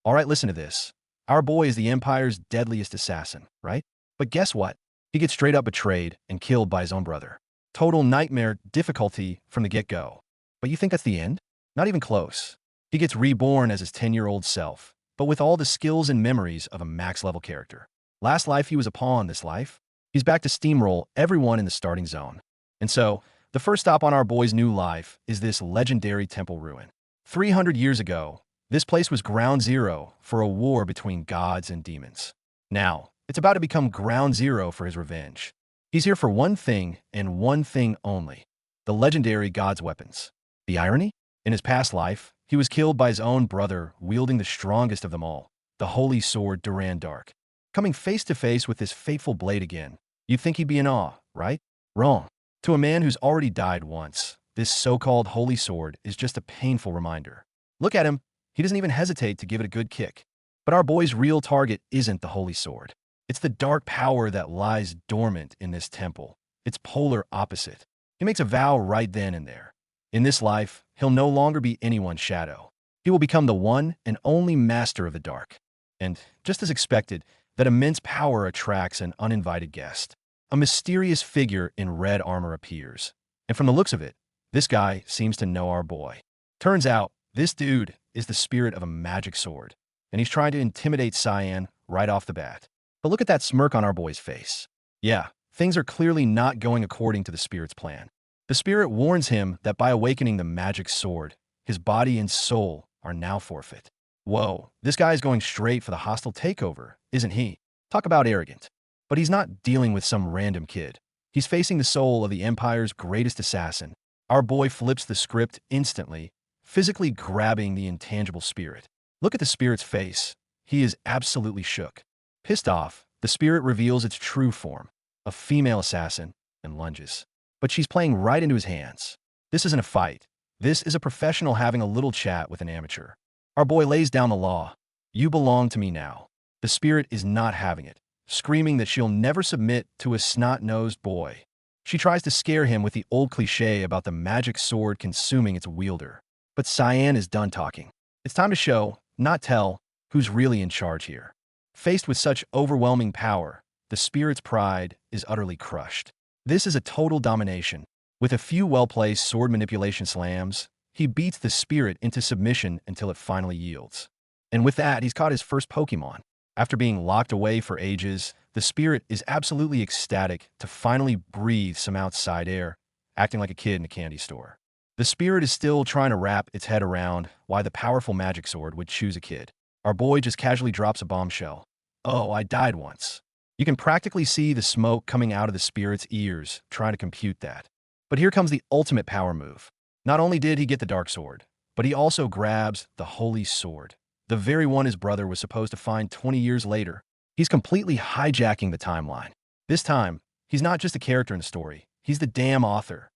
All right, listen to this. Our boy is the Empire's deadliest assassin, right? But guess what? He gets straight up betrayed and killed by his own brother. Total nightmare difficulty from the get-go. But you think that's the end? Not even close. He gets reborn as his 10-year-old self, but with all the skills and memories of a max-level character. Last life he was a pawn, this life. He's back to steamroll everyone in the starting zone. And so, the first stop on our boy's new life is this legendary temple ruin. 300 years ago, this place was ground zero for a war between gods and demons. Now, it's about to become ground zero for his revenge. He's here for one thing and one thing only: the legendary god's weapons. The irony? In his past life, he was killed by his own brother wielding the strongest of them all, the holy sword Duran Dark. Coming face to face with this fateful blade again, you'd think he'd be in awe, right? Wrong. To a man who's already died once, this so-called holy sword is just a painful reminder. Look at him. He doesn't even hesitate to give it a good kick. But our boy's real target isn't the holy sword. It's the dark power that lies dormant in this temple. It's polar opposite. He makes a vow right then and there. In this life, he'll no longer be anyone's shadow. He will become the one and only master of the dark. And, just as expected, that immense power attracts an uninvited guest. A mysterious figure in red armor appears. And from the looks of it, this guy seems to know our boy. Turns out, this dude is the spirit of a magic sword, and he's trying to intimidate Cyan right off the bat. But look at that smirk on our boy's face. Yeah, things are clearly not going according to the spirit's plan. The spirit warns him that by awakening the magic sword, his body and soul are now forfeit. Whoa, this guy is going straight for the hostile takeover, isn't he? Talk about arrogant. But he's not dealing with some random kid. He's facing the soul of the Empire's greatest assassin. Our boy flips the script instantly, physically grabbing the intangible spirit. Look at the spirit's face. He is absolutely shook. Pissed off, the spirit reveals its true form, a female assassin, and lunges. But she's playing right into his hands. This isn't a fight. This is a professional having a little chat with an amateur. Our boy lays down the law. You belong to me now. The spirit is not having it, screaming that she'll never submit to a snot-nosed boy. She tries to scare him with the old cliché about the magic sword consuming its wielder. But Cyan is done talking. It's time to show, not tell, who's really in charge here. Faced with such overwhelming power, the spirit's pride is utterly crushed. This is a total domination. With a few well-placed sword manipulation slams, he beats the spirit into submission until it finally yields. And with that, he's caught his first Pokemon. After being locked away for ages, the spirit is absolutely ecstatic to finally breathe some outside air, acting like a kid in a candy store. The spirit is still trying to wrap its head around why the powerful magic sword would choose a kid. Our boy just casually drops a bombshell. Oh, I died once. You can practically see the smoke coming out of the spirit's ears trying to compute that. But here comes the ultimate power move. Not only did he get the dark sword, but he also grabs the holy sword, the very one his brother was supposed to find 20 years later. He's completely hijacking the timeline. This time, he's not just a character in the story. He's the damn author.